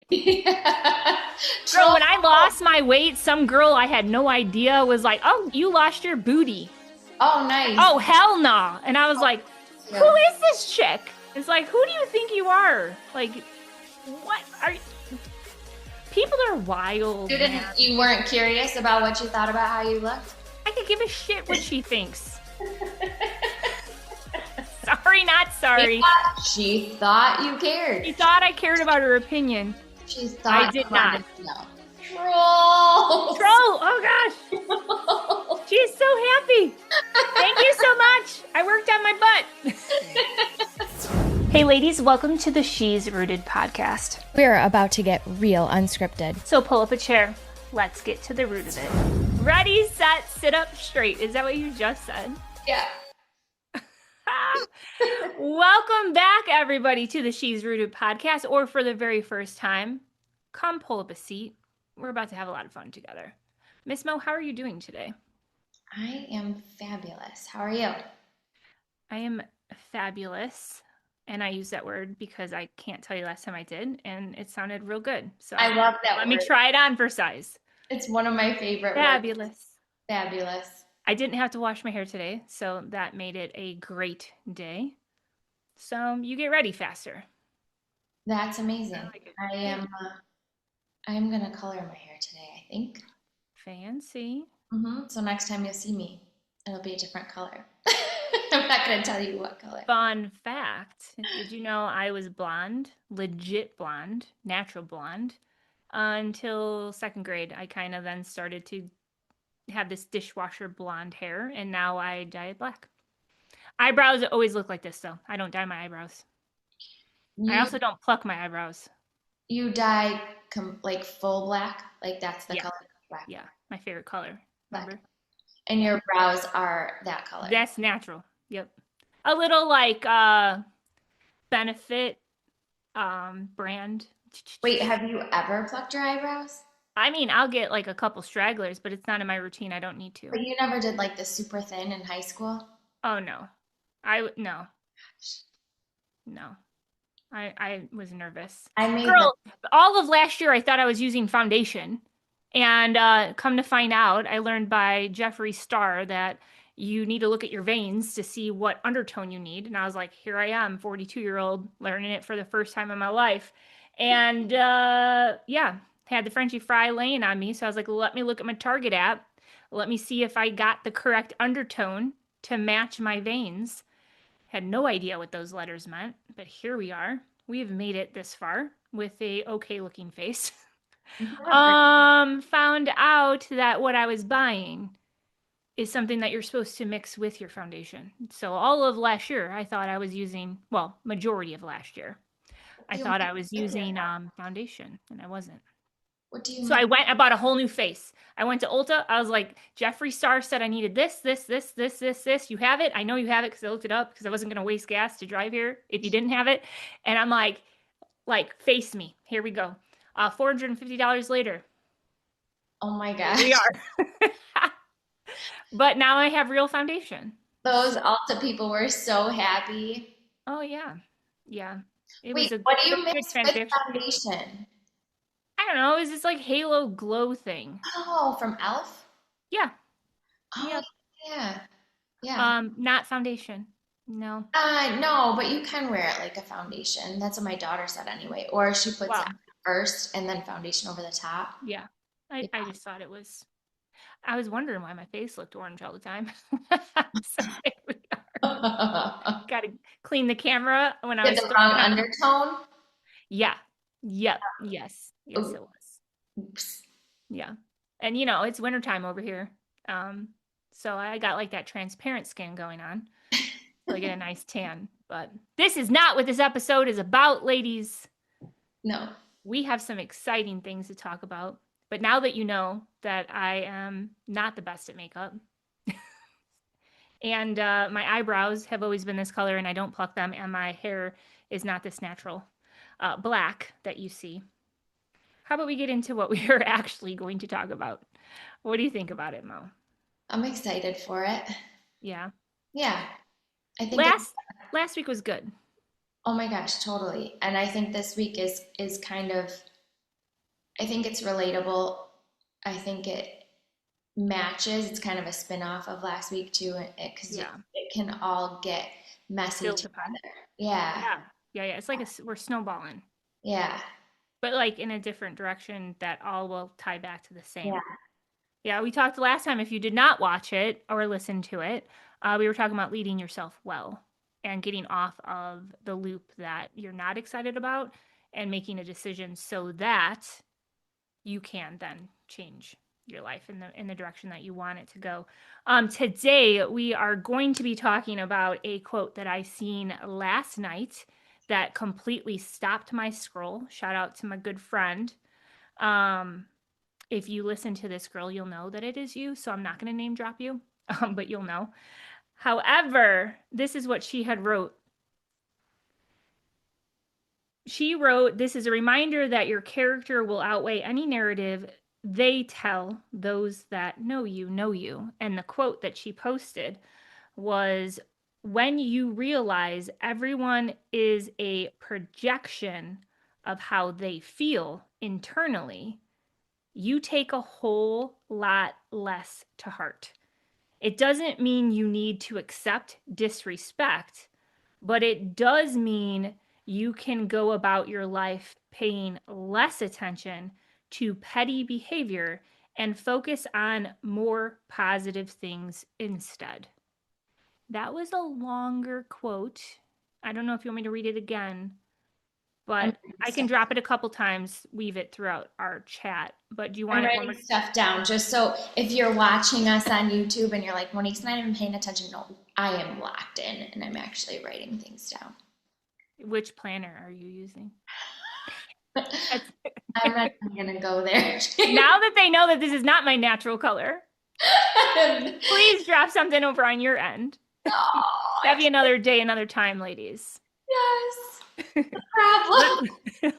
Yeah. Girl, Troll. when I lost my weight, some girl I had no idea was like, "Oh, you lost your booty." Oh, nice. Oh, hell nah. And I was like, "Who Yeah. is this chick?" It's like, "Who do you think you are?" Like, what are you? People are wild, man. You weren't curious about what you thought about how you looked? I could give a shit what she thinks. Sorry, not sorry. She thought you cared. She thought I cared about her opinion. She I thought you did not. wanted to know. Trolls. Troll! Oh gosh, she is so happy. Thank you so much. I worked on my butt. Hey, ladies, welcome to the She's Rooted podcast. We're about to get real unscripted. So pull up a chair. Let's get to the root of it. Ready, set, sit up straight. Is that what you just said? Yeah. Welcome back, everybody, to the She's Rooted podcast, or for the very first time, come pull up a seat. We're about to have a lot of fun together. Miss Mo, how are you doing today? I am fabulous. How are you? I am fabulous. And I use that word because I can't tell you last time I did, and it sounded real good. So I love that let word. me try it on for size. It's one of my favorite words. Fabulous. Fabulous. I didn't have to wash my hair today, so that made it a great day. So you get ready faster. That's amazing. like it. I am gonna color my hair today, I think. Fancy. So next time you'll see me, it'll be a different color. I'm not gonna tell you what color. Fun fact, did you know I was blonde, legit blonde, natural blonde, until second grade. I kind of then started to have this dishwasher blonde hair, and now I dye it black. Eyebrows always look like this, though. I don't dye my eyebrows. I also don't pluck my eyebrows. You dye like full black, like that's the color black. Yeah, my favorite color. Remember? And your brows are that color. That's natural. Yep. A little like Benefit brand. Wait, have you ever plucked your eyebrows? I mean, I'll get like a couple stragglers, but it's not in my routine. I don't need to. But you never did like the super thin in high school? Oh no. No. No. I was nervous. Girl, all of last year I thought I was using foundation. And come to find out, I learned by Jeffree Star that you need to look at your veins to see what undertone you need. And I was like, here I am, 42-year-old, learning it for the first time in my life. And yeah, had the Frenchy fry laying on me. So I was like, let me look at my Target app. Let me see if I got the correct undertone to match my veins. Had no idea what those letters meant, but here we are. We've made it this far with a okay looking face. Found out that what I was buying is something that you're supposed to mix with your foundation. So all of last year, I thought I was using, well, majority of last year, I thought I was using foundation, and I wasn't. What do you So I bought a whole new face. I went to Ulta. I was like, Jeffree Star said I needed this. You have it? I know you have it because I looked it up because I wasn't going to waste gas to drive here if you didn't have it. And I'm like, face me. Here we go. $450 later. Oh my gosh. We are. But now I have real foundation. Those Ulta people were so happy. Oh, yeah. Yeah. Wait, what do you mix with foundation? I don't know. Is this like Halo Glow thing? Oh, from Elf? Yeah. Oh, yeah. Yeah. Not foundation. No. No, but you can wear it like a foundation. That's what my daughter said anyway. Or she puts it first and then foundation over the top. Yeah. I just thought it was, I was wondering why my face looked orange all the time. So there we are. Got to clean the camera when I was the wrong undertone? Yeah. Yep. Yes. Yes, Ooh. it was. Oops. Yeah. And you know, it's wintertime over here. So I got like that transparent skin going on. So I get a nice tan. But this is not what this episode is about, ladies. No. We have some exciting things to talk about. But now that you know that I am not the best at makeup, and my eyebrows have always been this color and I don't pluck them, and my hair is not this natural black that you see. How about we get into what we are actually going to talk about? What do you think about it, Mo? I'm excited for it. Yeah. Yeah. I think last week was good. Oh my gosh, totally. And I think this week is kind of I think it's relatable. I think it matches. It's kind of a spin-off of last week too, because Yeah. it can all get messy Built upon. together. Yeah. Yeah. Yeah. Yeah. It's like we're snowballing, Yeah. but like in a different direction that all will tie back to the Yeah. same. Yeah. We talked last time, if you did not watch it or listen to it, we were talking about leading yourself well and getting off of the loop that you're not excited about and making a decision so that you can then change your life in the direction that you want it to go. Today we are going to be talking about a quote that I seen last night that completely stopped my scroll. Shout out to my good friend. If you listen to this girl, you'll know that it is you. So I'm not going to name drop you, but you'll know. However, this is what she had wrote. She wrote, "This is a reminder that your character will outweigh any narrative they tell those that know you know you." And the quote that she posted was, "When you realize everyone is a projection of how they feel internally, you take a whole lot less to heart. It doesn't mean you need to accept disrespect, but it does mean you can go about your life paying less attention to petty behavior and focus on more positive things instead." That was a longer quote. I don't know if you want me to read it again, but I can drop it a couple times, weave it throughout our chat. But do you want I'm it one writing more? stuff down just so if you're watching us on YouTube and you're like, Monique's not even paying attention. No, I am locked in and I'm actually writing things down. Which planner are you using? I'm not going to go there. Now that they know that this is not my natural color, please drop something over on your end. Oh, That'd be another day, another time, ladies. yes. The problem.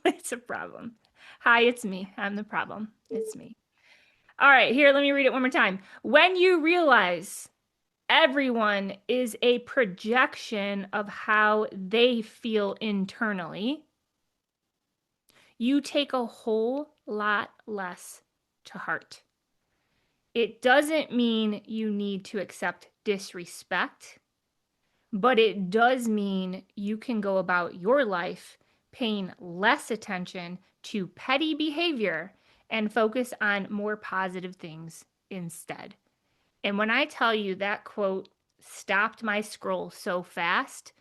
It's a problem. Hi, it's me. I'm the problem. It's me. All right, here, let me read it one more time. When you realize everyone is a projection of how they feel internally, you take a whole lot less to heart. It doesn't mean you need to accept disrespect, but it does mean you can go about your life paying less attention to petty behavior and focus on more positive things instead. And when I tell you that quote stopped my scroll so fast,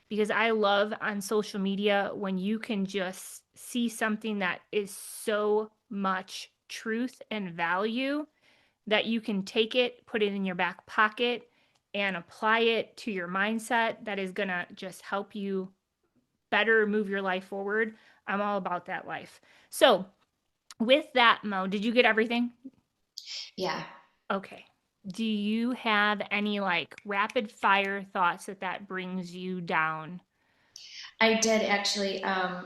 because I love on social media when you can just see something that is so much truth and value that you can take it, put it in your back pocket, and apply it to your mindset that is going to just help you better move your life forward. I'm all about that life. So, with that, Mo, did you get everything? Yeah. Okay. Do you have any like rapid fire thoughts that brings you down? I did actually. I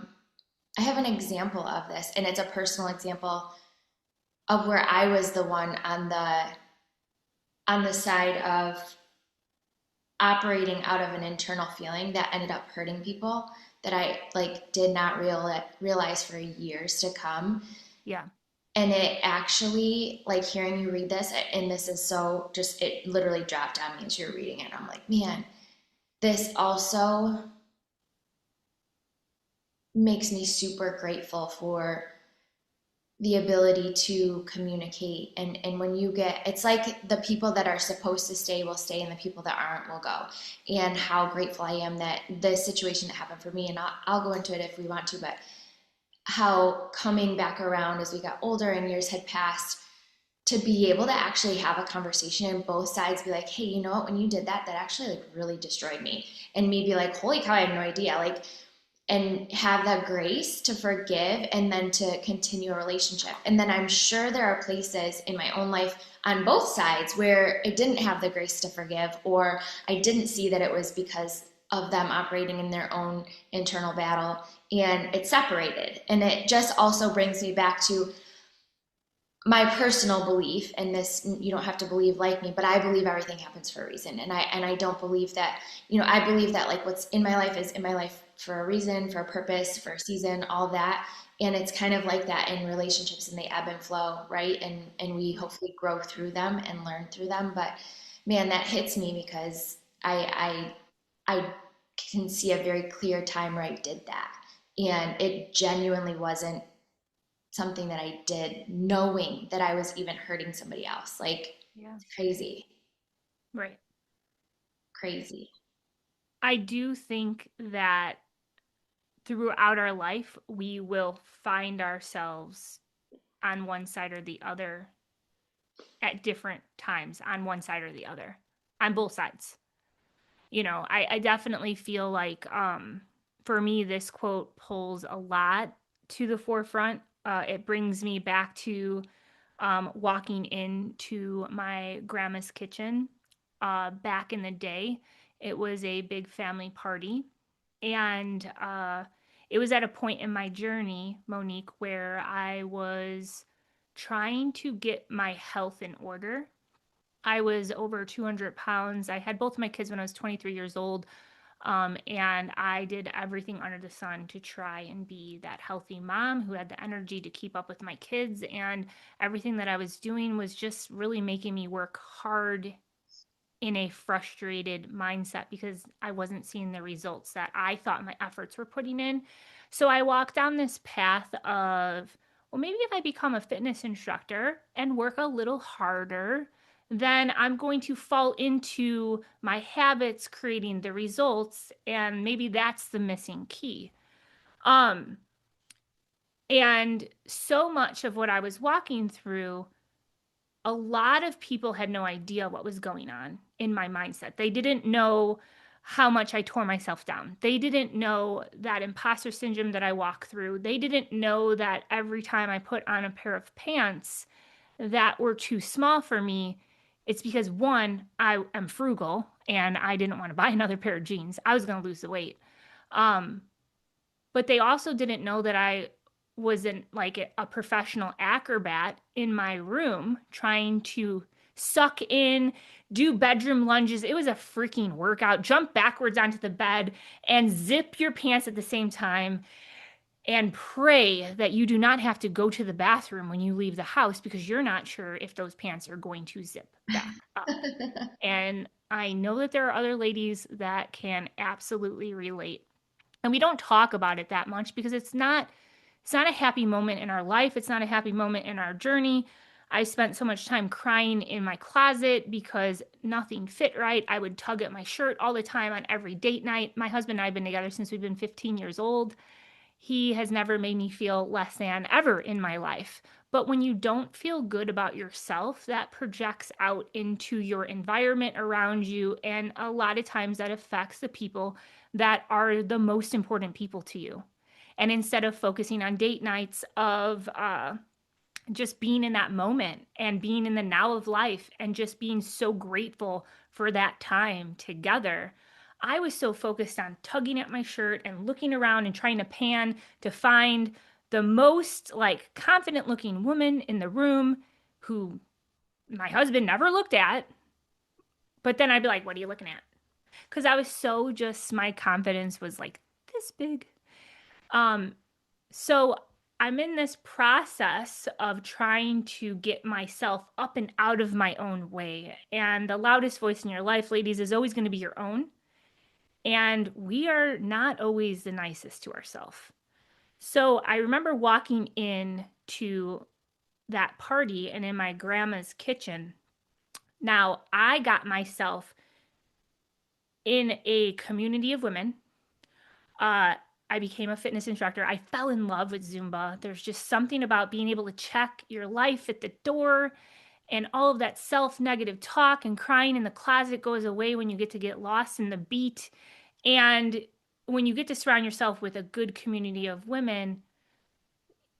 have an example of this, and it's a personal example of where I was the one on the side of operating out of an internal feeling that ended up hurting people that I like did not realize for years to come. Yeah. And it actually, like hearing you read this, and this is so just, it literally dropped on me as you're reading it. I'm like, man, this also makes me super grateful for the ability to communicate. And when you get, it's like the people that are supposed to stay will stay and the people that aren't will go. And how grateful I am that the situation that happened for me, and I'll go into it if we want to, but how coming back around as we got older and years had passed, to be able to actually have a conversation and both sides be like, hey, you know what, when you did that, that actually like really destroyed me. And me be like, holy cow, I have no idea. Like, and have that grace to forgive and then to continue a relationship. And then I'm sure there are places in my own life on both sides where I didn't have the grace to forgive, or I didn't see that it was because of them operating in their own internal battle, and it separated. And it just also brings me back to my personal belief, and this, you don't have to believe like me, but I believe everything happens for a reason. And I don't believe that, I believe that like what's in my life is in my life for a reason, for a purpose, for a season, all that. And it's kind of like that in relationships, and they ebb and flow, right? And we hopefully grow through them and learn through them. But man, that hits me because I can see a very clear time where I did that. And it genuinely wasn't something that I did knowing that I was even hurting somebody else. Like, Yeah. it's crazy. Right. Crazy. I do think that throughout our life, we will find ourselves on one side or the other at different times, on one side or the other, on both sides. You know, I definitely feel like for me, this quote pulls a lot to the forefront. It brings me back to walking into my grandma's kitchen back in the day. It was a big family party. And it was at a point in my journey, Monique, where I was trying to get my health in order. I was over 200 pounds. I had both my kids when I was 23 years old. And I did everything under the sun to try and be that healthy mom who had the energy to keep up with my kids. And everything that I was doing was just really making me work hard in a frustrated mindset because I wasn't seeing the results that I thought my efforts were putting in. So I walked down this path of, well, maybe if I become a fitness instructor and work a little harder, then I'm going to fall into my habits creating the results. And maybe that's the missing key. Um, and so much of what I was walking through, a lot of people had no idea what was going on in my mindset. They didn't know how much I tore myself down. They didn't know that imposter syndrome that I walk through. They didn't know that every time I put on a pair of pants that were too small for me, it's because one, I am frugal and I didn't want to buy another pair of jeans. I was going to lose the weight. Um, but they also didn't know that I was in like a professional acrobat in my room trying to suck in, do bedroom lunges. It was a freaking workout. Jump backwards onto the bed and zip your pants at the same time and pray that you do not have to go to the bathroom when you leave the house because you're not sure if those pants are going to zip back up. And I know that there are other ladies that can absolutely relate. And we don't talk about it that much because it's not a happy moment in our life. It's not a happy moment in our journey. I spent so much time crying in my closet because nothing fit right. I would tug at my shirt all the time on every date night. My husband and I have been together since we've been 15 years old. He has never made me feel less than ever in my life. But when you don't feel good about yourself, that projects out into your environment around you. And a lot of times that affects the people that are the most important people to you. And instead of focusing on date nights of just being in that moment and being in the now of life and just being so grateful for that time together, I was so focused on tugging at my shirt and looking around and trying to pan to find the most like confident looking woman in the room who my husband never looked at. But then I'd be like, what are you looking at? Because I was so just, my confidence was like this big. Um, So I'm in this process of trying to get myself up and out of my own way. And the loudest voice in your life, ladies, is always going to be your own. And we are not always the nicest to ourselves. So I remember walking in to that party and in my grandma's kitchen. Now I got myself in a community of women. I became a fitness instructor. I fell in love with Zumba. There's just something about being able to check your life at the door, and all of that self negative talk and crying in the closet goes away when you get lost in the beat. And when you get to surround yourself with a good community of women,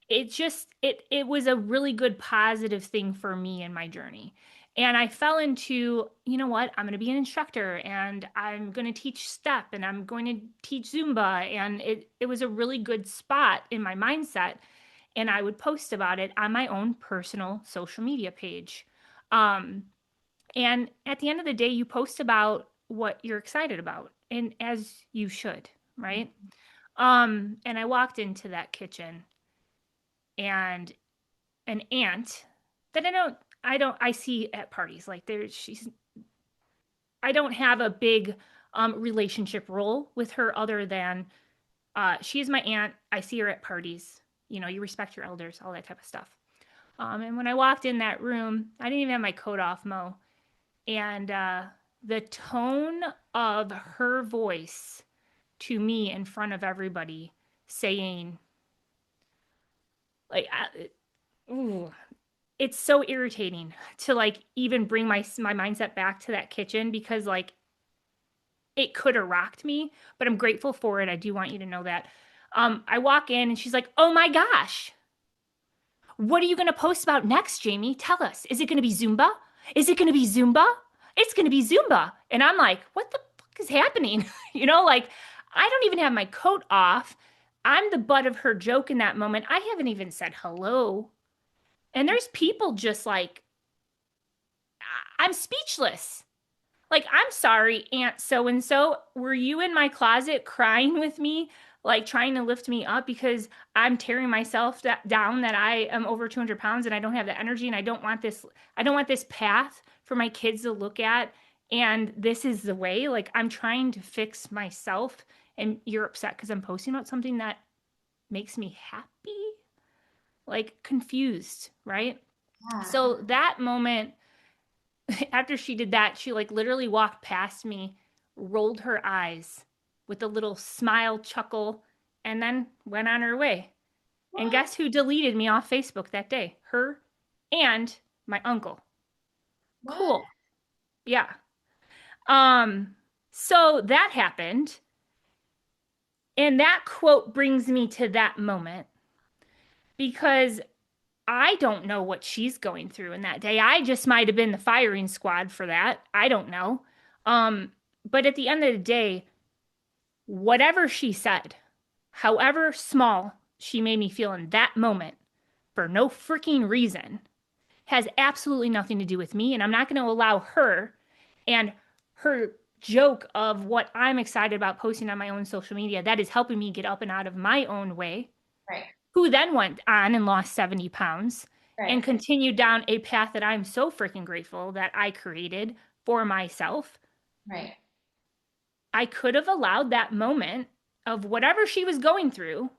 it was a really good positive thing for me in my journey. And I fell into, you know what, I'm going to be an instructor and I'm going to teach step and I'm going to teach Zumba. And it was a really good spot in my mindset. And I would post about it on my own personal social media page. Um, and at the end of the day, you post about what you're excited about, and as you should, right? And I walked into that kitchen and an aunt that I see at parties. Like I don't have a big relationship role with her other than she's my aunt. I see her at parties. You know, you respect your elders, all that type of stuff. And when I walked in that room, I didn't even have my coat off, Mo. And the tone of her voice to me in front of everybody saying, like, ooh, it's so irritating to like even bring my mindset back to that kitchen because like it could have rocked me, but I'm grateful for it. I do want you to know that. I walk in and she's like, "Oh my gosh, what are you going to post about next, Jamie? Tell us. Is it going to be Zumba? Is it going to be Zumba? It's going to be Zumba." And I'm like, "What the fuck is happening?" You know, like I don't even have my coat off. I'm the butt of her joke in that moment. I haven't even said hello. And there's people just like, I'm speechless. Like, I'm sorry, Aunt so and so. Were you in my closet crying with me, like trying to lift me up because I'm tearing myself down that I am over 200 pounds and I don't have the energy and I don't want this path for my kids to look at. And this is the way, like, I'm trying to fix myself and you're upset because I'm posting about something that makes me happy, like confused, right? Yeah. So that moment, after she did that, she like literally walked past me, rolled her eyes with a little smile chuckle, and then went on her way. What? And guess who deleted me off Facebook that day? Her and my uncle. What? Cool. Yeah. So that happened. And that quote brings me to that moment because I don't know what she's going through in that day. I just might have been the firing squad for that. I don't know. But at the end of the day, whatever she said, however small she made me feel in that moment, for no freaking reason, has absolutely nothing to do with me. And I'm not going to allow her and her joke of what I'm excited about posting on my own social media that is helping me get up and out of my own way. Right. Who then went on and lost 70 pounds and continued down a path that I'm so freaking grateful that I created for myself. Right. I could have allowed that moment of whatever she was going through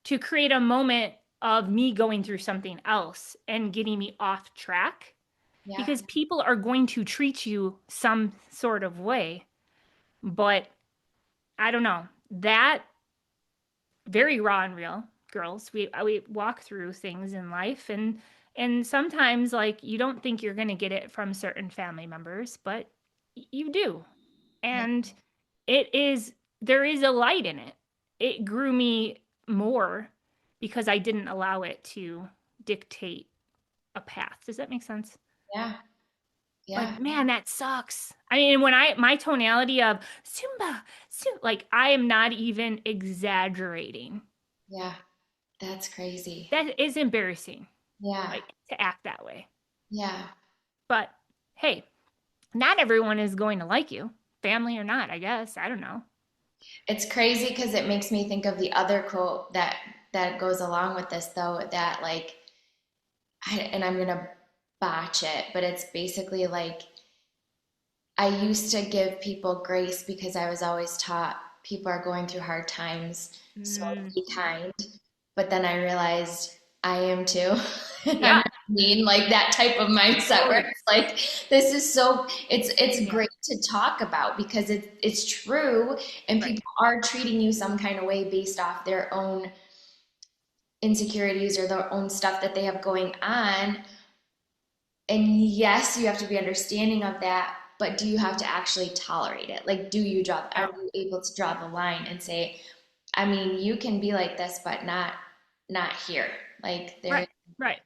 to create a moment of me going through something else and getting me off track. Yeah. Because people are going to treat you some sort of way. But I don't know. That very raw and real. Girls, we walk through things in life and sometimes like you don't think you're going to get it from certain family members, but you do. And there is a light in it. It grew me more because I didn't allow it to dictate a path. Does that make sense? Yeah. Yeah. But man, that sucks. I mean, when my tonality of Zumba, like I am not even exaggerating. Yeah. That's crazy. That is embarrassing. Yeah. Like to act that way. Yeah. But hey, not everyone is going to like you, family or not, I guess. I don't know. It's crazy because it makes me think of the other quote that goes along with this though, that like, and I'm going to botch it, but it's basically like, I used to give people grace because I was always taught people are going through hard times, so be kind. But then I realized I am too. Yeah. I mean, like that type of mindset where it's like, this is so, it's great to talk about because it's true and people are treating you some kind of way based off their own insecurities or their own stuff that they have going on. And yes, you have to be understanding of that, but do you have to actually tolerate it? Like, are you able to draw the line and say, I mean, you can be like this, but not here. Like there. Right.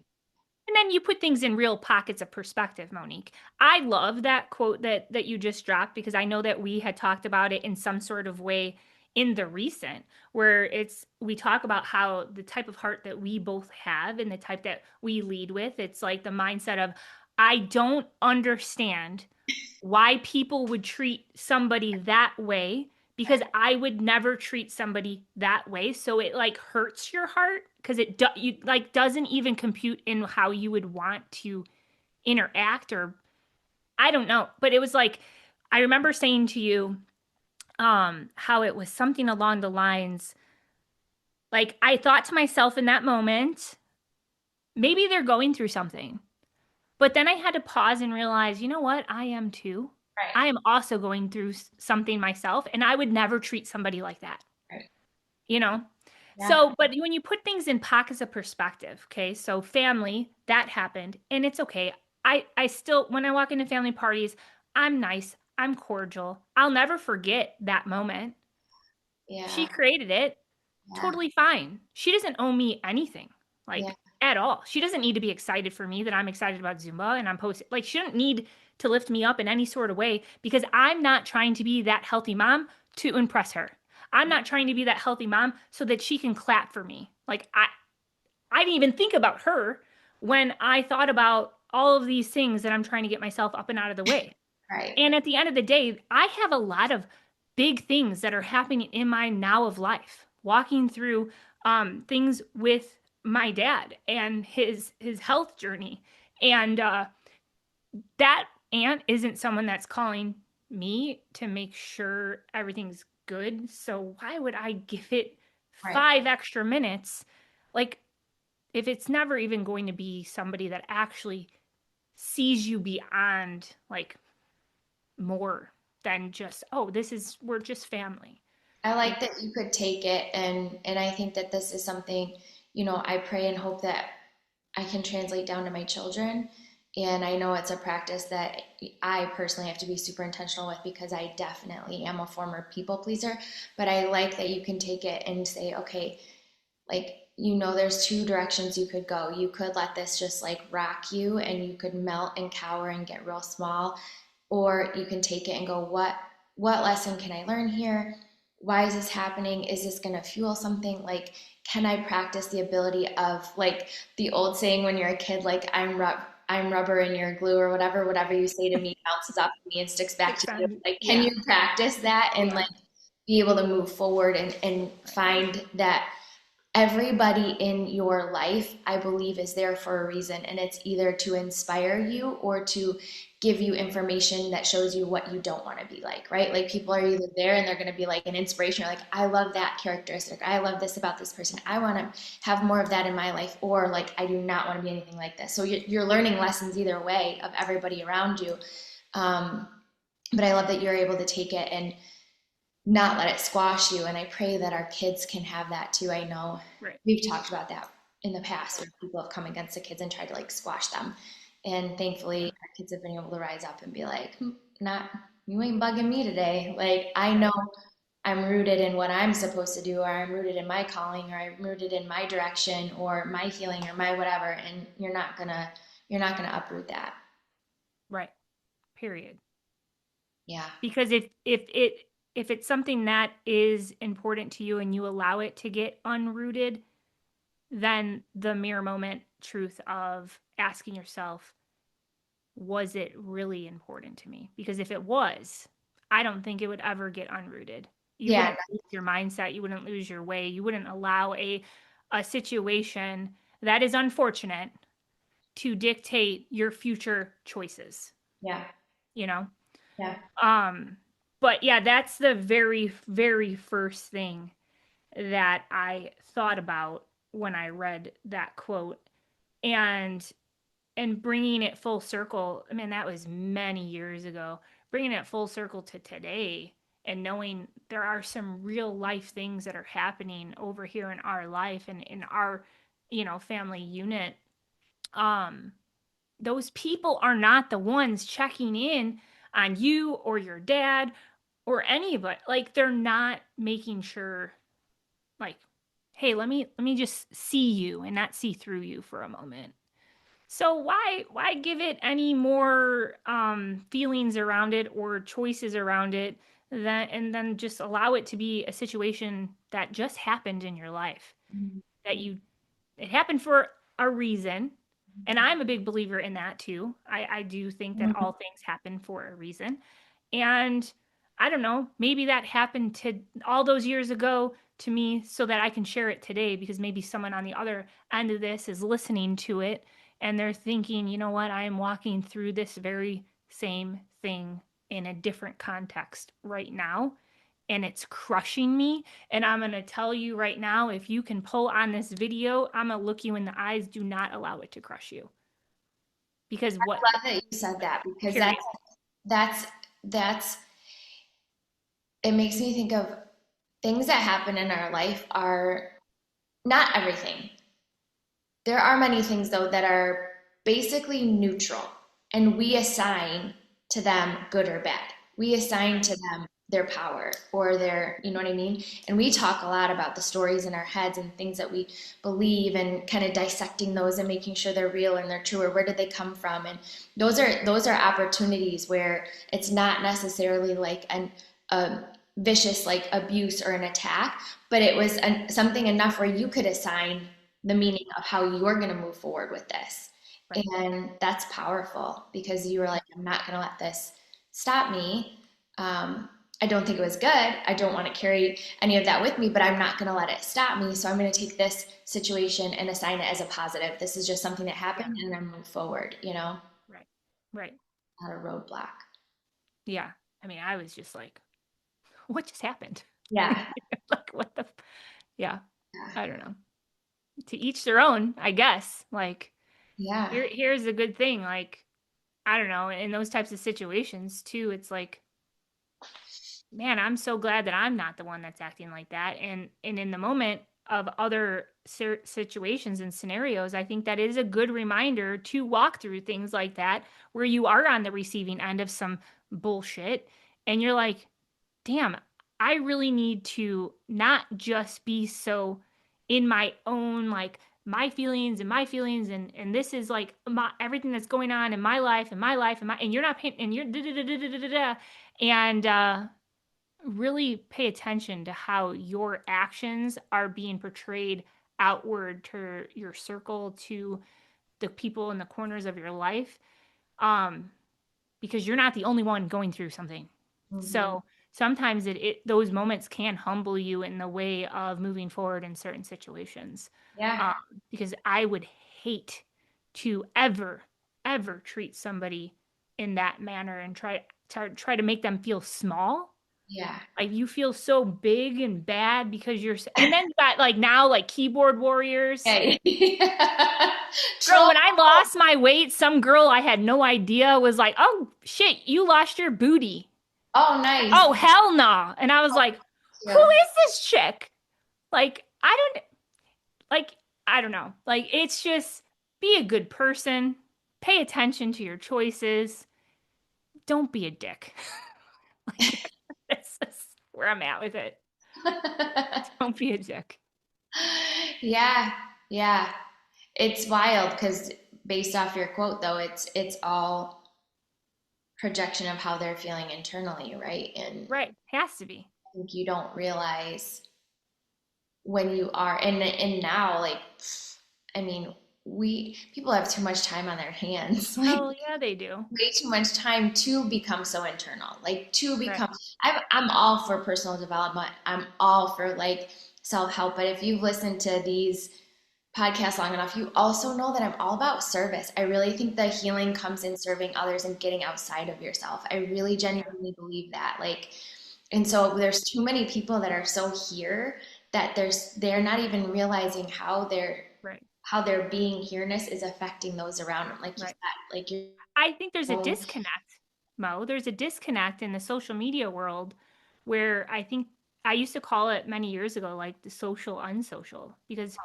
And then you put things in real pockets of perspective, Monique. I love that quote that you just dropped because I know that we had talked about it in some sort of way in the recent where we talk about how the type of heart that we both have and the type that we lead with, it's like the mindset of, I don't understand why people would treat somebody that way because I would never treat somebody that way. So it like hurts your heart because doesn't even compute in how you would want to interact, or I don't know. But it was like, I remember saying to you, how it was something along the lines, like I thought to myself in that moment, maybe they're going through something. But then I had to pause and realize, you know what? I am too. Right. I am also going through something myself, and I would never treat somebody like that. Right. You know? Yeah. So, but when you put things in pockets of perspective, okay? So family, that happened, and it's okay. I still, when I walk into family parties, I'm nice. I'm cordial. I'll never forget that moment. Yeah. She created it. Yeah. Totally fine. She doesn't owe me anything, like Yeah. at all. She doesn't need to be excited for me that I'm excited about Zumba and I'm posting. Like, she doesn't need to lift me up in any sort of way, because I'm not trying to be that healthy mom to impress her. I'm not trying to be that healthy mom so that she can clap for me. Like, I didn't even think about her when I thought about all of these things that I'm trying to get myself up and out of the way. Right. And at the end of the day, I have a lot of big things that are happening in my now of life, walking through things with my dad and his health journey. And that aunt isn't someone that's calling me to make sure everything's good. So why would I give it Right. 5 extra minutes? Like, if it's never even going to be somebody that actually sees you beyond, like, more than just, oh, we're just family. I like that you could take it, and I think that this is something, I pray and hope that I can translate down to my children. And I know it's a practice that I personally have to be super intentional with, because I definitely am a former people pleaser. But I like that you can take it and say, okay, like, there's two directions you could go. You could let this just like rock you, and you could melt and cower and get real small, or you can take it and go, what lesson can I learn here? Why is this happening? Is this going to fuel something? Like, can I practice the ability of, like, the old saying when you're a kid, like, I'm rubber and you're glue, or whatever you say to me bounces off of me and sticks back to you. Like, can you practice that and like be able to move forward and find that everybody in your life, I believe, is there for a reason, and it's either to inspire you or to give you information that shows you what you don't want to be like, right? Like, people are either there and they're going to be like an inspiration, or like, I love that characteristic, I love this about this person, I want to have more of that in my life, or like, I do not want to be anything like this. So you're learning lessons either way of everybody around you. But I love that you're able to take it and not let it squash you. And I pray that our kids can have that too. I know we've talked about that in the past, where people have come against the kids and tried to like squash them. And thankfully our kids have been able to rise up and be like, you ain't bugging me today. Like, I know I'm rooted in what I'm supposed to do, or I'm rooted in my calling, or I'm rooted in my direction, or my healing, or my whatever. And you're not gonna uproot that. Right. Period. Yeah. Because if it's something that is important to you and you allow it to get unrooted, then the mere moment truth of asking yourself, was it really important to me? Because if it was, I don't think it would ever get unrooted. You wouldn't lose your mindset, you wouldn't lose your way, you wouldn't allow a situation that is unfortunate to dictate your future choices. Yeah. Yeah. But yeah, that's the very, very first thing that I thought about when I read that quote. And bringing it full circle, I mean, that was many years ago. Bringing it full circle to today, and knowing there are some real life things that are happening over here in our life and in our, family unit. Those people are not the ones checking in on you or your dad or anybody. Like, they're not making sure, like, hey, let me just see you and not see through you for a moment. So why give it any more feelings around it or choices around it, and then just allow it to be a situation that just happened in your life, that it happened for a reason. And I'm a big believer in that too. I do think that all things happen for a reason. And I don't know, maybe that happened to all those years ago to me so that I can share it today, because maybe someone on the other end of this is listening to it and they're thinking, you know what, I am walking through this very same thing in a different context right now, and it's crushing me. And I'm going to tell you right now, if you can pull on this video, I'm going to look you in the eyes. Do not allow it to crush you. Because I love that you said that, because that's it makes me think of things that happen in our life are not everything. There are many things though that are basically neutral, and we assign to them good or bad. We assign to them their power or their, you know what I mean? And we talk a lot about the stories in our heads and things that we believe, and kind of dissecting those and making sure they're real and they're true, or where did they come from? And those are opportunities where it's not necessarily like a vicious like abuse or an attack, but it was something enough where you could assign the meaning of how you're going to move forward with this. Right. And that's powerful, because you were like, I'm not going to let this stop me. I don't think it was good. I don't want to carry any of that with me, but I'm not going to let it stop me. So I'm going to take this situation and assign it as a positive. This is just something that happened, and then move forward, you know? Right. Right. Not a roadblock. Yeah. I mean, I was just like, what just happened? Yeah. Like, what the? Yeah. I don't know. To each their own, I guess. Like, yeah. Here's a good thing. Like, I don't know, in those types of situations too, it's like, man, I'm so glad that I'm not the one that's acting like that. And in the moment of other situations and scenarios, I think that is a good reminder to walk through things like that, where you are on the receiving end of some bullshit and you're like, damn, I really need to not just be so in my own, like, my feelings and this is like everything that's going on in my life and you're not paying, and you're da, da, da, da, da, da, da, and really pay attention to how your actions are being portrayed outward to your circle, to the people in the corners of your life, because you're not the only one going through something. Mm-hmm. So sometimes those moments can humble you in the way of moving forward in certain situations. Yeah. Because I would hate to ever treat somebody in that manner and try to make them feel small. Yeah. Like, you feel so big and bad because and then you got like now like keyboard warriors. Okay. Girl, when I lost my weight, some girl I had no idea was like, "Oh shit, you lost your booty." Oh, nice. Oh, hell no. Nah. And I was like, who is this chick? Like, I don't know. Like, it's just, be a good person. Pay attention to your choices. Don't be a dick. Like, that's where I'm at with it. Don't be a dick. Yeah. Yeah. It's wild, because based off your quote though, it's all projection of how they're feeling internally, right? And right, has to be. I think you don't realize when you are, and now, like, I mean, people have too much time on their hands. Like, oh yeah, they do. Way too much time to become so internal, like to become. Right. I'm all for personal development. I'm all for like self-help. But if you've listened to these podcast long enough, you also know that I'm all about service. I really think the healing comes in serving others and getting outside of yourself. I really genuinely believe that. Like, and so there's too many people that are so here that they're not even realizing how their being here-ness is affecting those around them. Like you said, like I think there's a disconnect, Mo. There's a disconnect in the social media world where I think I used to call it many years ago, like the social unsocial, because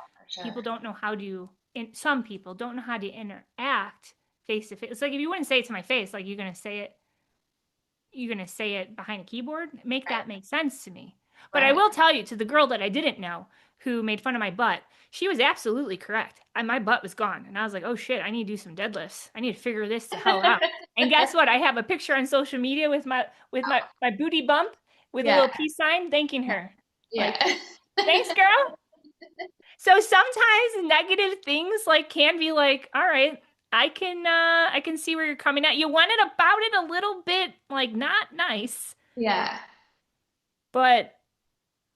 people don't know how to, and some people don't know how to interact face to face. It's like, if you wouldn't say it to my face, like, you're going to say it behind a keyboard, that make sense to me. But I will tell you, to the girl that I didn't know who made fun of my butt, she was absolutely correct. My butt was gone. And I was like, oh shit, I need to do some deadlifts. I need to figure this the hell out. And guess what? I have a picture on social media with my booty bump with a little peace sign thanking her. Yeah. Like, thanks, girl. So sometimes negative things like can be like, all right, I can see where you're coming at. You went about it a little bit like not nice. Yeah. But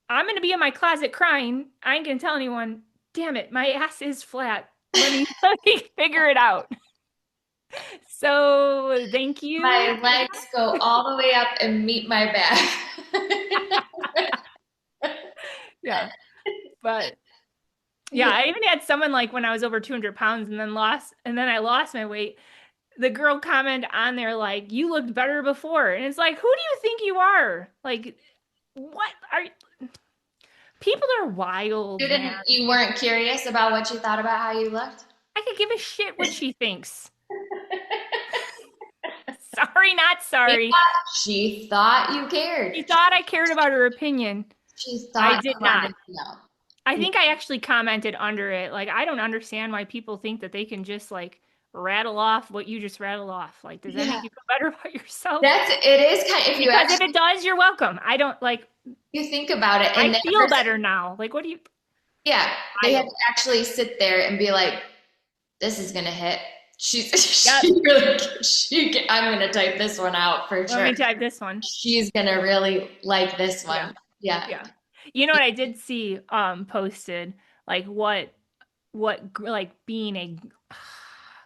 I'm going to be in my closet crying. I ain't going to tell anyone. Damn it, my ass is flat. Let me figure it out. So thank you. My legs go all the way up and meet my back. Yeah. But yeah, I even had someone like when I was over 200 pounds and then I lost my weight. The girl commented on there like, you looked better before. And it's like, who do you think you are? Like, what are you? People are wild. You weren't curious about what you thought about how you looked? I could give a shit what she thinks. Sorry, not sorry. She thought you cared. She thought I cared about her opinion. She thought I did not. No. I think I actually commented under it. Like, I don't understand why people think that they can just like rattle off what you just rattled off. Like, does that make you feel better about yourself? It is kind of, if it does, you're welcome. I don't like. You think about it, and I feel better now. Like, what do you? Yeah, they have to actually sit there and be like, "This is gonna hit." I'm gonna type this one out for sure. Let me type this one. She's gonna really like this one. Yeah. You know what I did see posted, like what like being a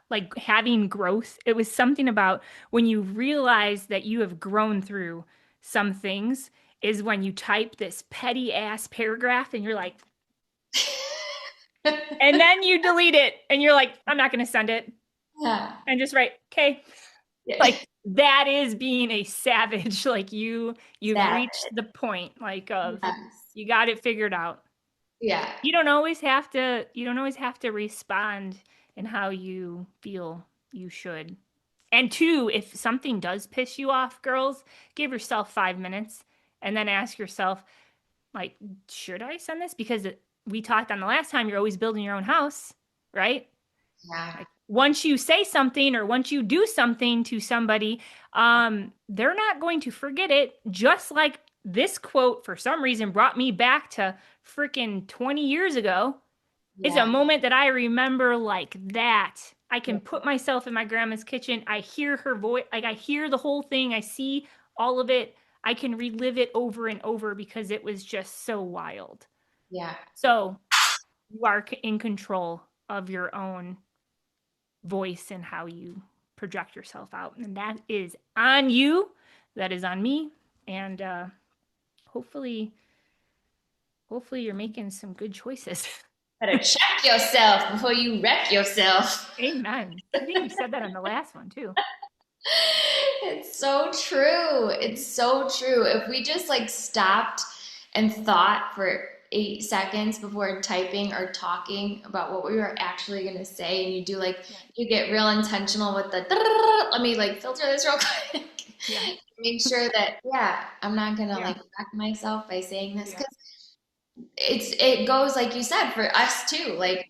like having growth. It was something about when you realize that you have grown through some things is when you type this petty ass paragraph and you're like and then you delete it and you're like, I'm not going to send it. Yeah. And just write, okay. Yeah. Like that is being a savage. Like you've reached the point like of you got it figured out. Yeah. You don't always have to respond in how you feel you should. And two, if something does piss you off, girls, give yourself 5 minutes and then ask yourself, like, should I send this? Because we talked on the last time, you're always building your own house, right? Yeah. Like, once you say something or once you do something to somebody, they're not going to forget it. Just like this quote, for some reason, brought me back to freaking 20 years ago. Yeah. It's a moment that I remember like that. I can put myself in my grandma's kitchen. I hear her voice. Like I hear the whole thing. I see all of it. I can relive it over and over because it was just so wild. Yeah. So you are in control of your own voice and how you project yourself out. And that is on you. That is on me. And hopefully you're making some good choices. Better check yourself before you wreck yourself. Amen. I think you said that on the last one too. It's so true. It's so true. If we just like stopped and thought for 8 seconds before typing or talking about what we were actually going to say, and you do like, you get real intentional with the, let me like filter this real quick. Yeah. Make sure that, I'm not going to like wreck myself by saying this, because it goes, like you said, for us too. Like,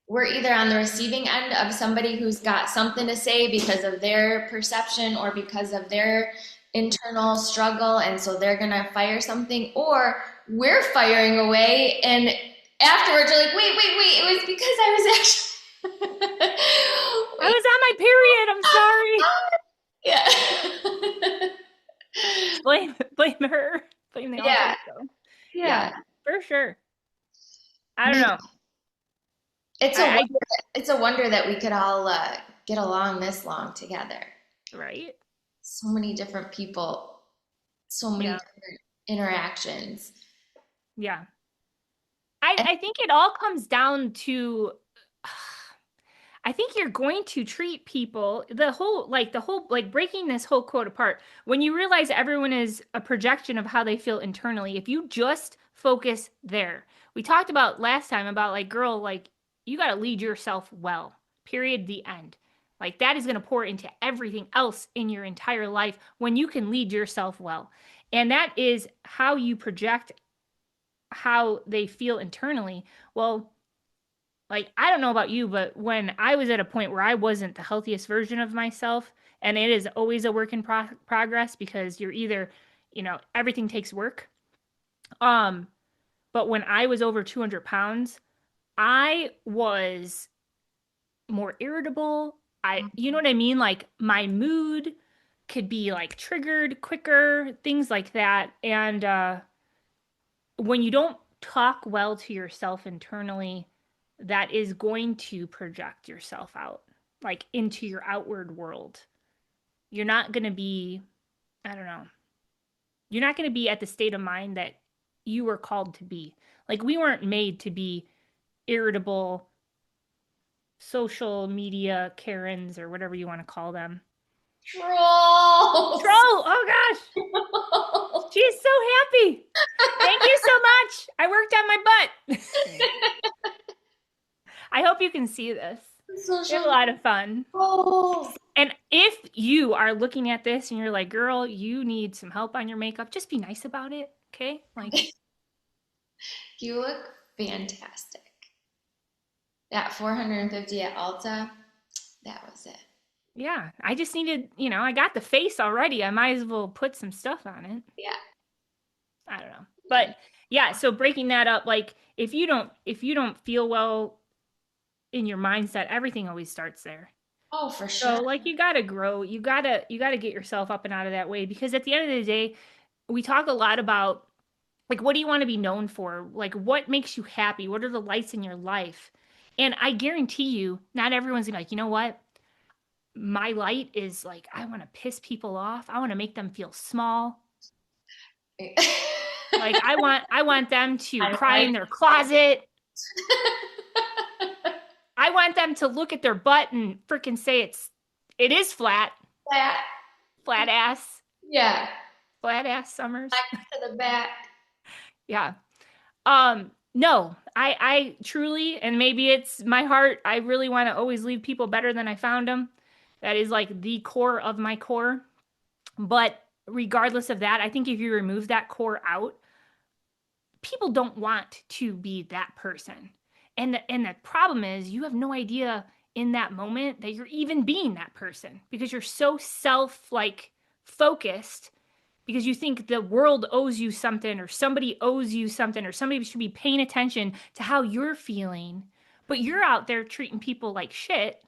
we're either on the receiving end of somebody who's got something to say because of their perception or because of their internal struggle, and so they're going to fire something, or we're firing away, and afterwards you're like, wait, it was because I was actually I was on my period. I'm sorry. Yeah. blame her. Blame the author. Yeah, for sure. I don't know. It's a wonder that we could all get along this long together. Right. So many different people, so many different interactions. Yeah. I think it all comes down to, I think you're going to treat people, the whole breaking this whole quote apart, when you realize everyone is a projection of how they feel internally, if you just focus there. We talked about last time about like, girl, like you got to lead yourself well, period, the end. Like that is going to pour into everything else in your entire life when you can lead yourself well. And that is how you project how they feel internally. Well, like, I don't know about you, but when I was at a point where I wasn't the healthiest version of myself, and it is always a work in progress because you're either, everything takes work. But when I was over 200 pounds, I was more irritable. You know what I mean? Like my mood could be like triggered quicker, things like that. And when you don't talk well to yourself internally, that is going to project yourself out, like into your outward world. You're not going to be, I don't know, you're not going to be at the state of mind that you were called to be. Like, we weren't made to be irritable social media Karens or whatever you want to call them. Trolls. Oh gosh. She's so happy. Thank you so much. I worked on my butt. I hope you can see this. We have a lot of fun. Oh. And if you are looking at this and you're like, girl, you need some help on your makeup, just be nice about it. Okay? Like, you look fantastic. That 450 at Ulta, that was it. Yeah, I just needed, I got the face already. I might as well put some stuff on it. Yeah. I don't know. But yeah, so breaking that up, like, if you don't feel well in your mindset, everything always starts there. Oh, for sure. So like, you got to grow. You got to get yourself up and out of that way, because at the end of the day, we talk a lot about, like, what do you want to be known for? Like, what makes you happy? What are the lights in your life? And I guarantee you, not everyone's gonna be like, you know what? My light is like, I want to piss people off. I want to make them feel small. Like, I want them to cry in their closet. I want them to look at their butt and freaking say it is flat. Flat ass. Yeah. Flat ass Summers. Back to the back. Yeah. No, I truly, and maybe it's my heart, I really want to always leave people better than I found them. That is like the core of my core. But regardless of that, I think if you remove that core out, people don't want to be that person. And the problem is, you have no idea in that moment that you're even being that person, because you're so focused, because you think the world owes you something, or somebody owes you something, or somebody should be paying attention to how you're feeling. But you're out there treating people like shit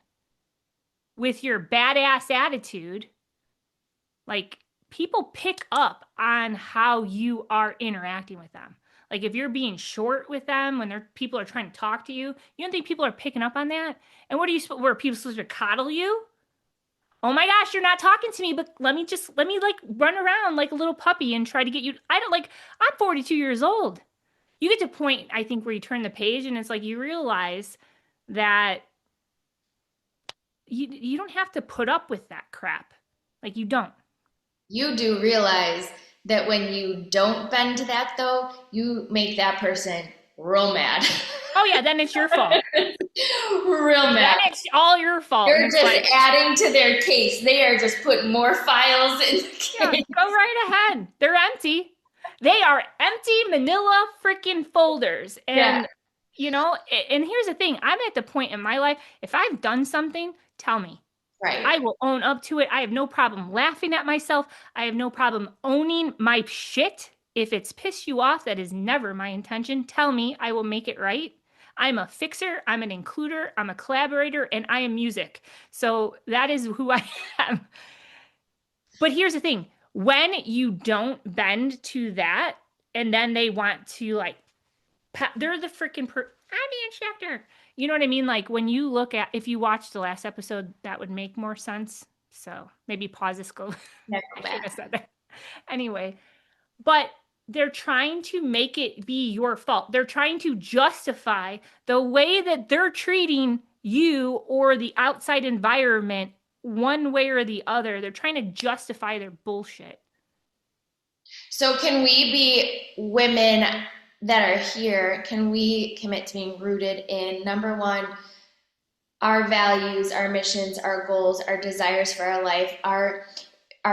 with your badass attitude. Like, people pick up on how you are interacting with them. Like, if you're being short with them when people are trying to talk to you, you don't think people are picking up on that? And what are people supposed to coddle you? Oh my gosh, you're not talking to me, but let me like run around like a little puppy and try to get you. I'm 42 years old. You get to a point, I think, where you turn the page and it's like, you realize that you don't have to put up with that crap. Like, you don't. You do realize that when you don't bend to that, though, you make that person real mad. Oh yeah, then it's your fault. Real mad. Then it's all your fault. You're just adding to their case. They are just putting more files in the case. Yeah, go right ahead. They're empty. They are empty manila freaking folders. And, and here's the thing. I'm at the point in my life, if I've done something, tell me. Right. I will own up to it. I have no problem laughing at myself. I have no problem owning my shit. If it's pissed you off, that is never my intention. Tell me. I will make it right. I'm a fixer. I'm an includer. I'm a collaborator, and I am music. So that is who I am. But here's the thing. When you don't bend to that, and then they want to, like, they're the freaking I'm the instructor. You know what I mean? Like, when you look at, if you watched the last episode, that would make more sense. So maybe pause this, go. I should have said that. Anyway, but they're trying to make it be your fault. They're trying to justify the way that they're treating you or the outside environment one way or the other. They're trying to justify their bullshit. So can we be women that are here? Can we commit to being rooted in, number one, our values, our missions, our goals, our desires for our life, our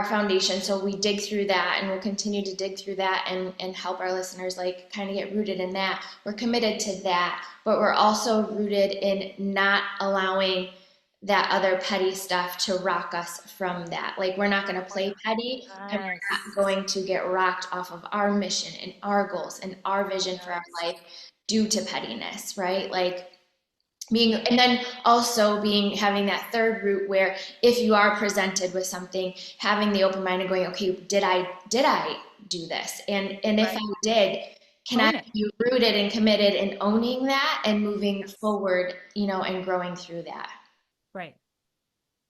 foundation? So we dig through that, and we'll continue to dig through that and help our listeners like kind of get rooted in that. We're committed to that, but we're also rooted in not allowing that other petty stuff to rock us from that. Like, we're not going to play petty, and we're not going to get rocked off of our mission and our goals and our vision for our life due to pettiness, right? Like, and then also having that third root where if you are presented with something, having the open mind and going, okay, did I do this? And if I did, can I be rooted and committed in owning that and moving forward, and growing through that? Right.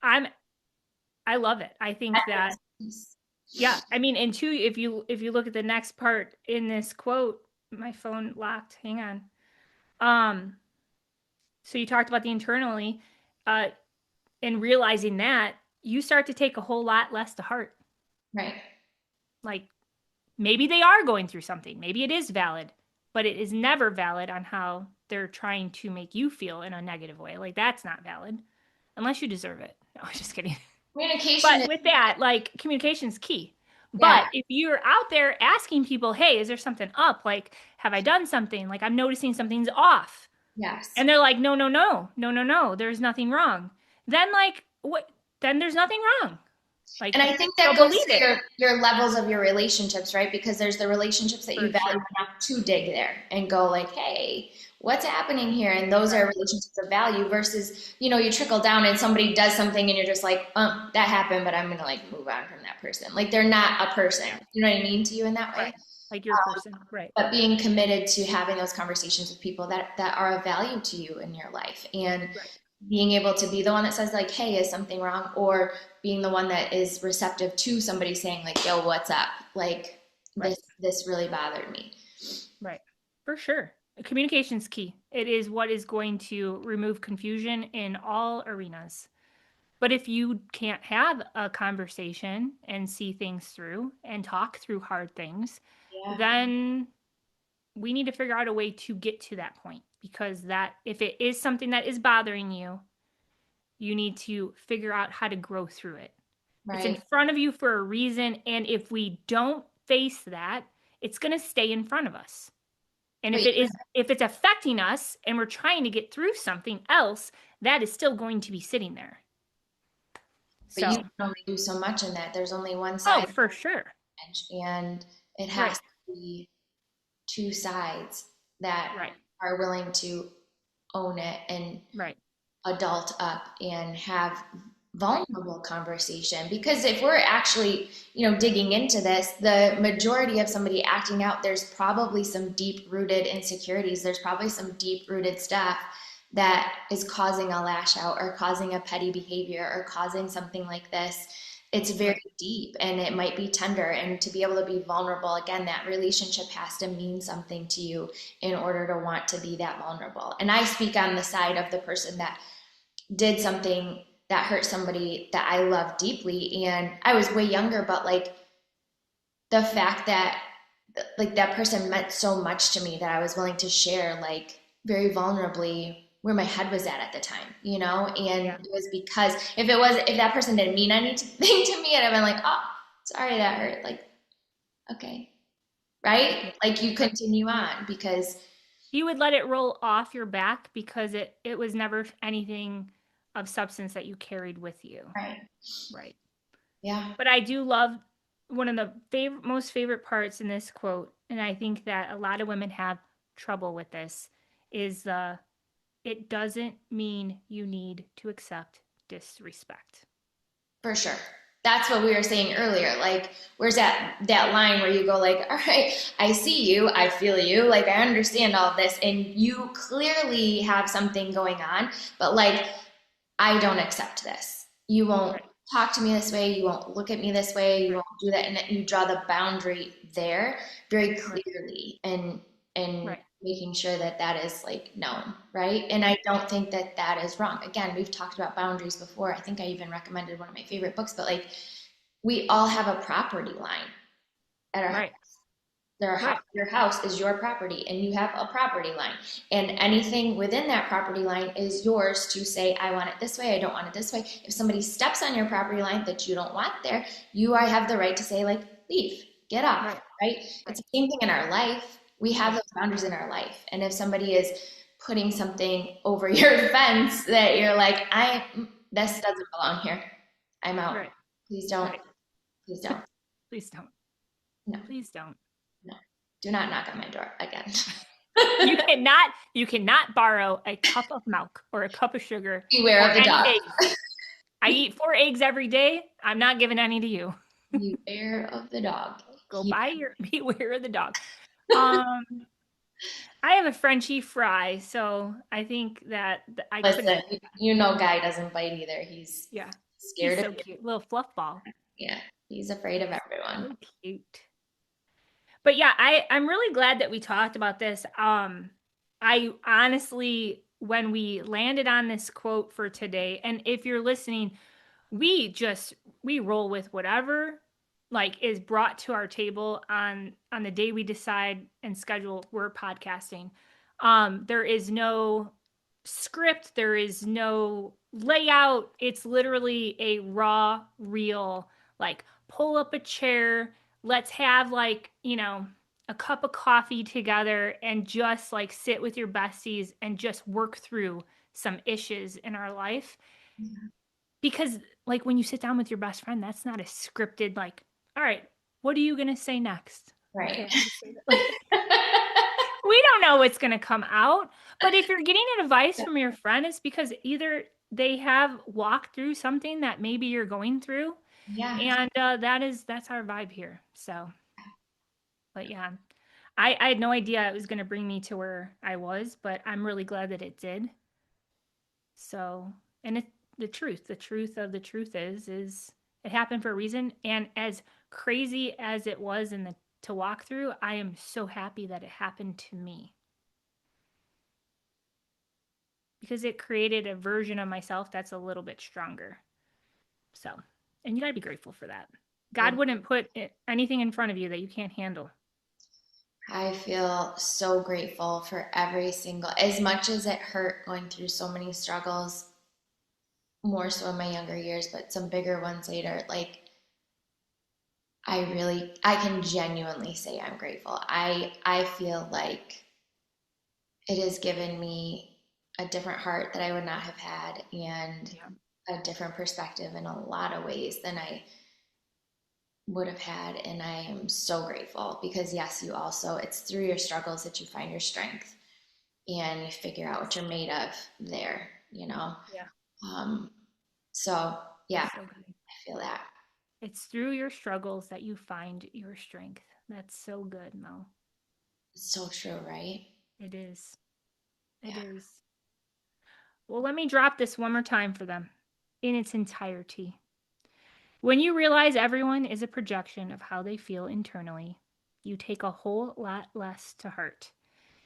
I love it. I think that, yeah, I mean, and two, if you look at the next part in this quote, my phone locked, hang on. So you talked about the internally, and realizing that you start to take a whole lot less to heart. Right. Like maybe they are going through something. Maybe it is valid, but it is never valid on how they're trying to make you feel in a negative way. Like that's not valid unless you deserve it. No, I'm just kidding. Communication. But with that, like communication is key. But if you're out there asking people, hey, is there something up? Like, have I done something? Like, I'm noticing something's off. Yes. And they're like, no, there's nothing wrong. Then like, what? Then there's nothing wrong. Like, and I think that goes to your levels of your relationships, right? Because there's the relationships that you value enough to dig there and go like, hey, what's happening here? And those are relationships of value versus, you trickle down and somebody does something and you're just like, that happened, but I'm going to like move on from that person. Like they're not a person. You know what I mean to you in that way? Right. Like you're a person, right. But being committed to having those conversations with people that are of value to you in your life and being able to be the one that says like, hey, is something wrong? Or being the one that is receptive to somebody saying like, yo, what's up? Like this really bothered me. Right. For sure. Communication is key. It is what is going to remove confusion in all arenas. But if you can't have a conversation and see things through and talk through hard things, then we need to figure out a way to get to that point. Because that if it is something that is bothering you, you need to figure out how to grow through it. Right. It's in front of you for a reason. And if we don't face that, it's going to stay in front of us. And if it's affecting us and we're trying to get through something else, that is still going to be sitting there. But you can only do so much in that. There's only one side. Oh, for sure. And it has to be two sides that are willing to own it and adult up and have vulnerable conversation. Because if we're actually, digging into this, the majority of somebody acting out, there's probably some deep-rooted insecurities. There's probably some deep-rooted stuff that is causing a lash out or causing a petty behavior or causing something like this. It's very deep and it might be tender, and to be able to be vulnerable, again, that relationship has to mean something to you in order to want to be that vulnerable. And I speak on the side of the person that did something that hurt somebody that I love deeply, and I was way younger, but like the fact that like that person meant so much to me that I was willing to share like very vulnerably where my head was at the time, and it was because if that person didn't mean anything to me, and I've been like, oh, sorry that hurt. Like, okay. Right? Like you continue on because you would let it roll off your back because it was never anything of substance that you carried with you. Right. Yeah. But I do love one of the most favorite parts in this quote, and I think that a lot of women have trouble with this, is it doesn't mean you need to accept disrespect. For sure. That's what we were saying earlier. Like, where's that line where you go like, all right, I see you, I feel you, like I understand all this, and you clearly have something going on, but like, I don't accept this. You won't talk to me this way, you won't look at me this way, you won't do that, and you draw the boundary there very clearly and making sure that is like known, right? And I don't think that is wrong. Again, we've talked about boundaries before. I think I even recommended one of my favorite books, but like we all have a property line at our house. Your house is your property and you have a property line, and anything within that property line is yours to say, I want it this way, I don't want it this way. If somebody steps on your property line that you don't want there, have the right to say like, leave, get off, right? It's the same thing in our life. We have those boundaries in our life. And if somebody is putting something over your fence that you're like, this doesn't belong here, I'm out. Please don't. Please don't. Please don't. No. Please don't. No. Do not knock on my door again. You cannot borrow a cup of milk or a cup of sugar. Beware of the dog. I eat 4 eggs every day. I'm not giving any to you. Beware of the dog. Beware of the dog. Um, I have a Frenchie Fry, so I think that I Listen, couldn't. Guy doesn't bite either. He's Yeah, he's scared of so you. cute, little fluff ball. Yeah, he's afraid of everyone. So cute. But yeah, I'm really glad that we talked about this. I honestly, when we landed on this quote for today, and if you're listening, we roll with whatever like is brought to our table on the day we decide and schedule we're podcasting. There is no script, there is no layout. It's literally a raw, real, like pull up a chair, let's have like, a cup of coffee together and just like sit with your besties and just work through some issues in our life. Because like when you sit down with your best friend, that's not a scripted like, all right, what are you gonna say next? Right. Okay, I'm gonna say that. Like, we don't know what's gonna come out. But if you're getting advice from your friend, it's because either they have walked through something that maybe you're going through. Yeah. And that's our vibe here. So, but yeah, I had no idea it was gonna bring me to where I was, but I'm really glad that it did. So, and the truth is it happened for a reason. And as crazy as it was to walk through, I am so happy that it happened to me because it created a version of myself that's a little bit stronger. So, and you got to be grateful for that. God wouldn't put anything in front of you that you can't handle. I feel so grateful for every single, as much as it hurt going through so many struggles, more so in my younger years, but some bigger ones later. Like, I can genuinely say I'm grateful. I feel like it has given me a different heart that I would not have had, and a different perspective in a lot of ways than I would have had. And I am so grateful because, yes, it's through your struggles that you find your strength and you figure out what you're made of there, Yeah. So, yeah, So good. I feel that. It's through your struggles that you find your strength. That's so good, Mel. It's so true, right? It is. It Yeah. is. Well, let me drop this one more time for them in its entirety. When you realize everyone is a projection of how they feel internally, you take a whole lot less to heart.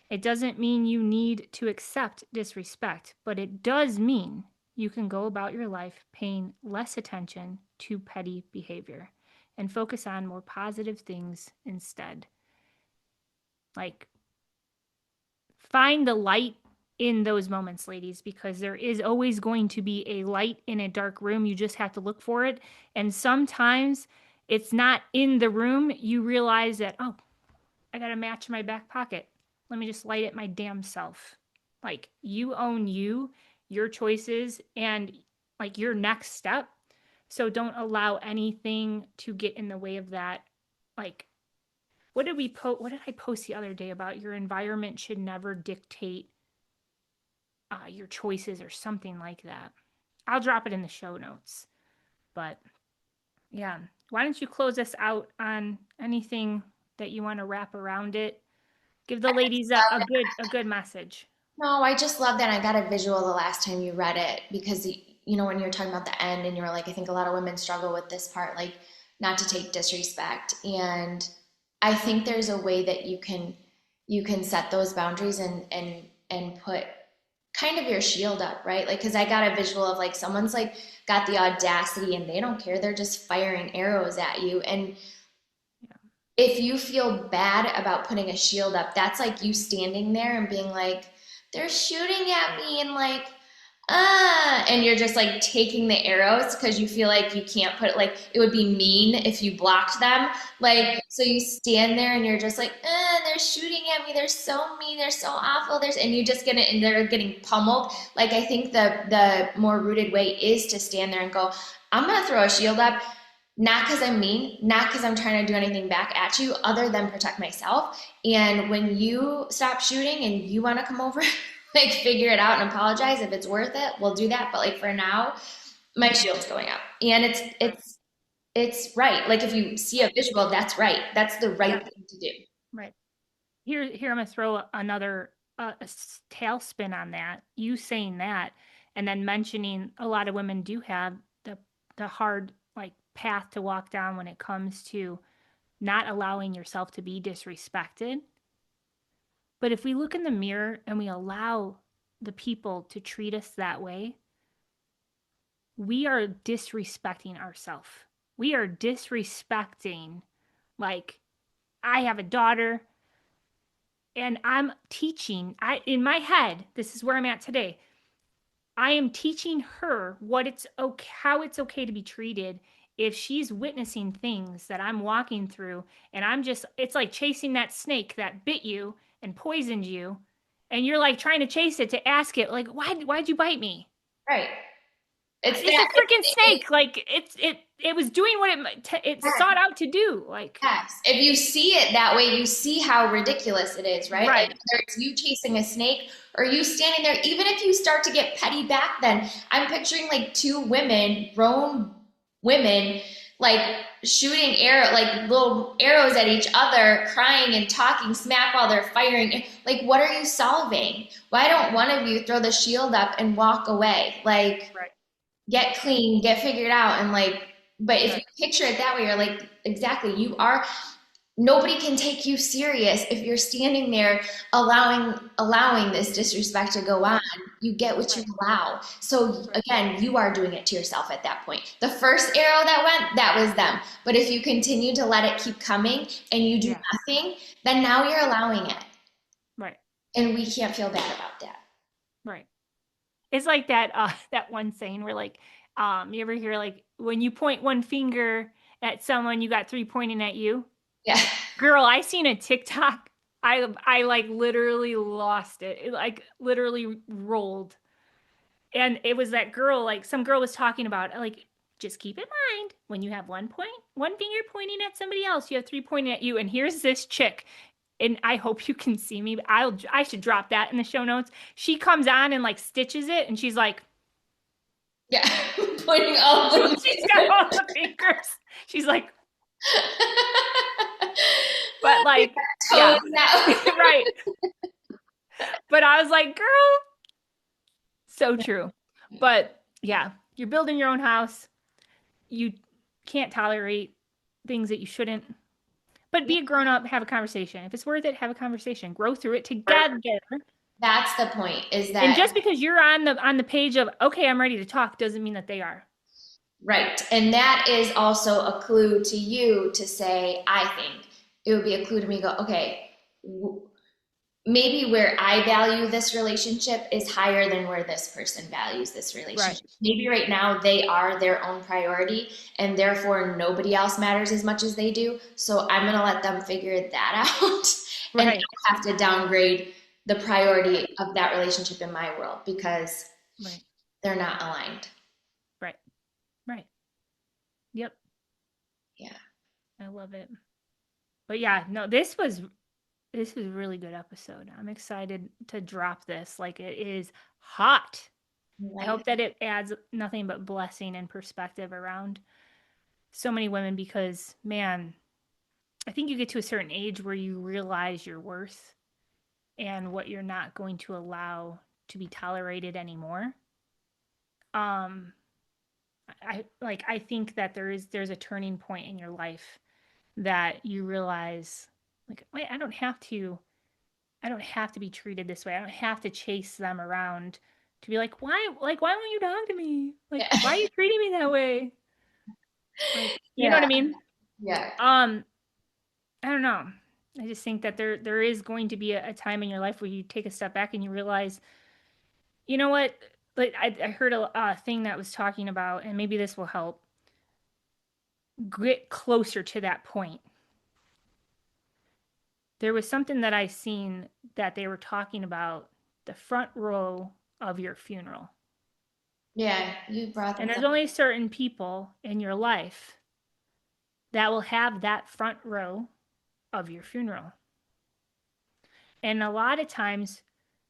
It doesn't mean you need to accept disrespect, but it does mean you can go about your life paying less attention to petty behavior and focus on more positive things instead. Like, find the light in those moments, ladies, because there is always going to be a light in a dark room. You just have to look for it. And sometimes it's not in the room. You realize that, oh, I got a match in my back pocket. Let me just light it my damn self. Like, you own you, your choices, and like your next step. So don't allow anything to get in the way of that. Like, what did I post the other day about your environment should never dictate your choices or something like that. I'll drop it in the show notes. But yeah, why don't you close us out on anything that you want to wrap around it? Give the ladies a good message. No, I just love that. I got a visual the last time you read it because, when you were talking about the end and you were like, I think a lot of women struggle with this part, like not to take disrespect. And I think there's a way that you can set those boundaries and put kind of your shield up, right? Like, because I got a visual of like someone's like got the audacity and they don't care. They're just firing arrows at you. And if you feel bad about putting a shield up, that's like you standing there and being like, they're shooting at me and like, and you're just like taking the arrows because you feel like you can't put it, like it would be mean if you blocked them. Like, so you stand there and you're just like, they're shooting at me. They're so mean. They're so awful. And you just get it and they're getting pummeled. Like, I think the more rooted way is to stand there and go, I'm going to throw a shield up. Not because I'm mean, not because I'm trying to do anything back at you other than protect myself. And when you stop shooting and you want to come over, like figure it out and apologize if it's worth it, we'll do that. But like for now, my shield's going up. And it's right. Like if you see a visual, that's right. That's the right thing to do. Right. Here, I'm gonna throw another a tailspin on that. You saying that, and then mentioning a lot of women do have the hard like path to walk down when it comes to not allowing yourself to be disrespected. But if we look in the mirror and we allow the people to treat us that way, we are disrespecting ourselves. We are disrespecting, like, I have a daughter and I'm teaching, in my head, this is where I'm at today. I am teaching her how it's okay to be treated if she's witnessing things that I'm walking through, and it's like chasing that snake that bit you and poisoned you, and you're like trying to chase it to ask it like, why'd you bite me? Right. It's a freaking snake. Like it was doing what it sought out to do. Like, yes, if you see it that way, you see how ridiculous it is, right? Right. Like whether it's you chasing a snake or you standing there, even if you start to get petty back, then I'm picturing like two women, grown women, like shooting like little arrows at each other, crying and talking smack while they're firing. Like, what are you solving? Why don't one of you throw the shield up and walk away? Like, right. Get clean, get figured out, and like, but if Right. you picture it that way, you're like, exactly, nobody can take you serious if you're standing there allowing this disrespect to go on. You get what you allow. So again, you are doing it to yourself at that point. The first arrow that went, that was them. But if you continue to let it keep coming and you do nothing, then now you're allowing it. Right. And we can't feel bad about that. Right. It's like that one saying where like, you ever hear like when you point one finger at someone, you got three pointing at you? Yeah. Girl, I seen a TikTok. I like literally lost it. It like literally rolled. And it was that girl, like some girl was talking about like, just keep in mind when you have one finger pointing at somebody else, you have three pointing at you. And here's this chick, and I hope you can see me. But I should drop that in the show notes. She comes on and like stitches it, and she's like, yeah, pointing all the she's got all the fingers. She's like, but like, yeah, right. But I was like, girl, so true. But yeah, you're building your own house. You can't tolerate things that you shouldn't. But be a grown up, have a conversation. If it's worth it, have a conversation. Grow through it together. That's the point, is that, and just because you're on the page of, okay, I'm ready to talk, doesn't mean that they are. right. And that is also a clue to you to say, I think it would be a clue to me to go, okay, maybe where I value this relationship is higher than where this person values this relationship. Right. Maybe right now they are their own priority and therefore nobody else matters as much as they do. So I'm going to let them figure that out and I have to downgrade the priority of that relationship in my world because they're not aligned. Right. Right. Yep. Yeah. I love it. But yeah, no, this was a really good episode. I'm excited to drop this. Like, it is hot. I hope that it adds nothing but blessing and perspective around so many women because, man, I think you get to a certain age where you realize your worth and what you're not going to allow to be tolerated anymore. I think that there's a turning point in your life that you realize, like, wait, I don't have to be treated this way. I don't have to chase them around to be like, why won't you talk to me? Like, why are you treating me that way? Like, you know what I mean? Yeah. I don't know. I just think that there is going to be a time in your life where you take a step back and you realize, you know what? Like, I heard a thing that was talking about, and maybe this will help get closer to that point. There was something that I seen that they were talking about the front row of your funeral. Yeah, you brought that. And there's only certain people in your life that will have that front row of your funeral. And a lot of times,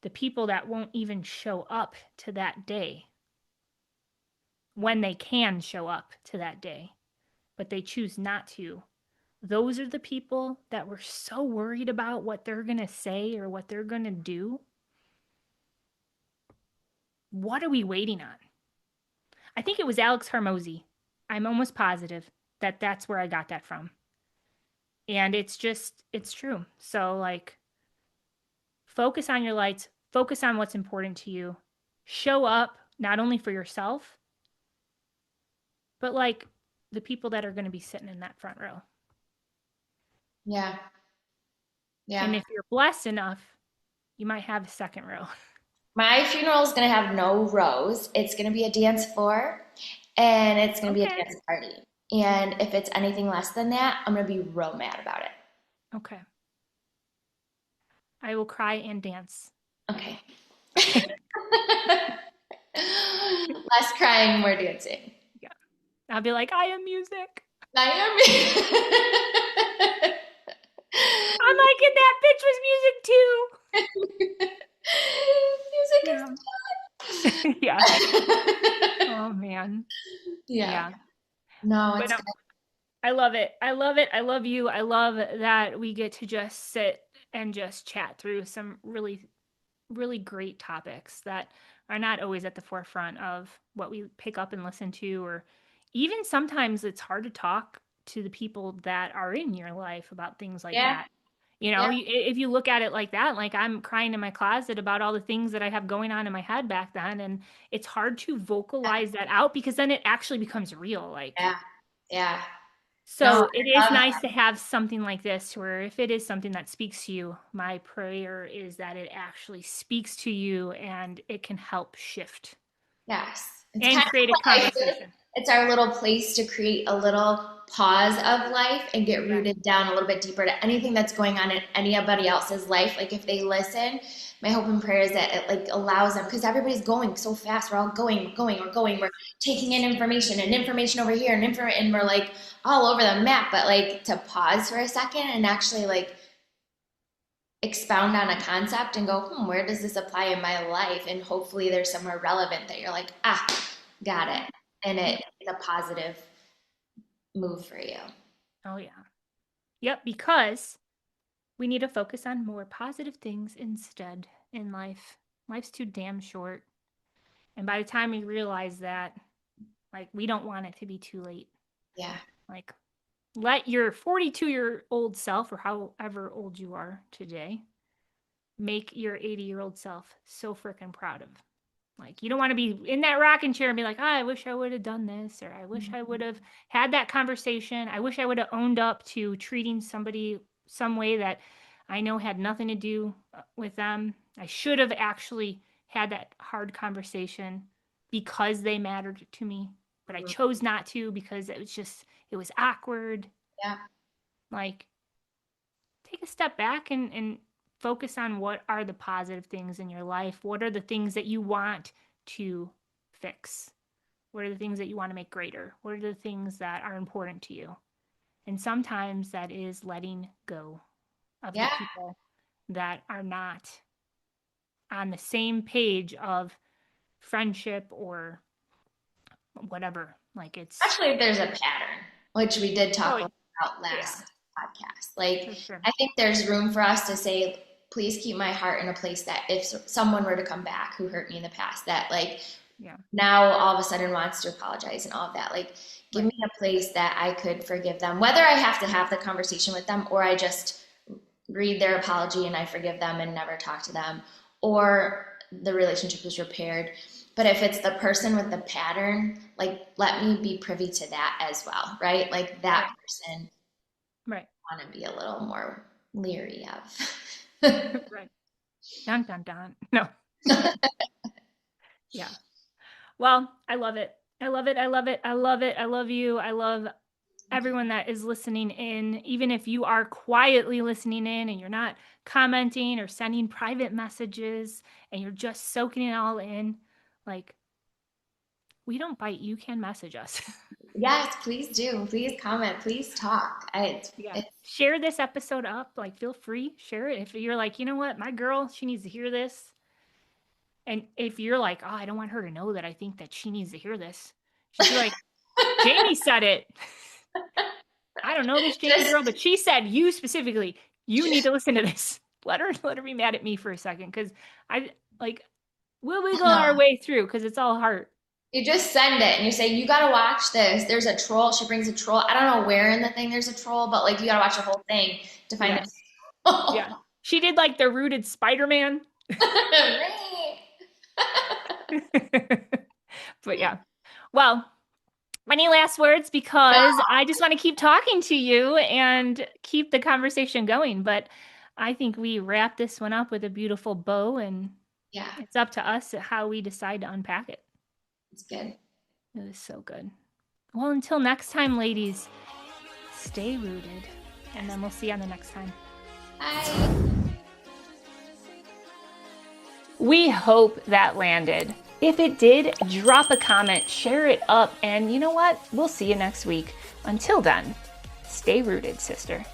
the people that won't even show up to that day, when they can show up to that day, but they choose not to, those are the people that we're so worried about what they're going to say or what they're going to do. What are we waiting on? I think it was Alex Hormozy. I'm almost positive that that's where I got that from. And it's true. So like, focus on your lights, focus on what's important to you. Show up not only for yourself, but like the people that are going to be sitting in that front row. Yeah. Yeah. And if you're blessed enough, you might have a second row. My funeral is going to have no rows. It's going to be a dance floor and it's going to be a dance party. And if it's anything less than that, I'm going to be real mad about it. Okay. I will cry and dance. Okay. Less crying, more dancing. Yeah. I'll be like, I am music. I am. I'm like, and that bitch was music too. Music is yeah. Oh man. Yeah. No, it's good. I love it. I love it. I love you. I love that we get to just sit and just chat through some really, really great topics that are not always at the forefront of what we pick up and listen to, or even sometimes it's hard to talk to the people that are in your life about things like that. You know, if you look at it like that, like I'm crying in my closet about all the things that I have going on in my head back then. And it's hard to vocalize that out because then it actually becomes real. Like, yeah. So it is nice to have something like this where if it is something that speaks to you, my prayer is that it actually speaks to you and it can help shift. Yes. And create a conversation. It's our little place to create a little pause of life and get rooted down a little bit deeper to anything that's going on in anybody else's life. Like if they listen, my hope and prayer is that it like allows them, because everybody's going so fast. We're all going. We're taking in information over here and we're like all over the map. But like to pause for a second and actually like expound on a concept and go, where does this apply in my life? And hopefully there's somewhere relevant that you're like, got it. And it's a positive move for you. Oh, yeah. Yep, because we need to focus on more positive things instead in life. Life's too damn short. And by the time we realize that, like, we don't want it to be too late. Yeah. Like, let your 42-year-old self, or however old you are today, make your 80-year-old self so freaking proud of. Like, you don't want to be in that rocking chair and be like, I wish I would have done this, or I wish I would have had that conversation. I wish I would have owned up to treating somebody some way that I know had nothing to do with them. I should have actually had that hard conversation because they mattered to me, but I chose not to because it was awkward. Yeah. Like, take a step back and focus on what are the positive things in your life. What are the things that you want to fix? What are the things that you want to make greater? What are the things that are important to you? And sometimes that is letting go of the people that are not on the same page of friendship or whatever. Like it's especially if there's a pattern, which we did talk about last podcast. Like I think there's room for us to say, please keep my heart in a place that if someone were to come back who hurt me in the past, that like now all of a sudden wants to apologize and all of that, like give me a place that I could forgive them, whether I have to have the conversation with them or I just read their apology and I forgive them and never talk to them, or the relationship is repaired. But if it's the person with the pattern, like let me be privy to that as well, right? Like that person want to be a little more leery of. Right. Dun, dun, dun. No. Yeah. Well, I love it. I love it. I love it. I love it. I love you. I love everyone that is listening in, even if you are quietly listening in and you're not commenting or sending private messages and you're just soaking it all in. Like, we don't bite. You can message us. Yes, please do. Please comment. Please talk. Share this episode up. Like, feel free. Share it. If you're like, you know what, my girl, she needs to hear this. And if you're like, oh, I don't want her to know that I think that she needs to hear this. She's like, Jamie said it. I don't know this Jamie girl, but she said you specifically, you need to listen to this. Let her be mad at me for a second, because we'll wiggle our way through, because it's all heart. You just send it and you say, you gotta watch this. There's a troll. She brings a troll. I don't know where in the thing there's a troll, but like you gotta watch the whole thing to find it. Yeah. She did like the rooted Spider-Man. But yeah. Well, any last words? Because I just want to keep talking to you and keep the conversation going. But I think we wrap this one up with a beautiful bow, and it's up to us how we decide to unpack it. It's good. It was so good. Well, until next time, ladies, stay rooted. And then we'll see you on the next time. Bye. We hope that landed. If it did, drop a comment, share it up, and you know what? We'll see you next week. Until then, stay rooted, sister.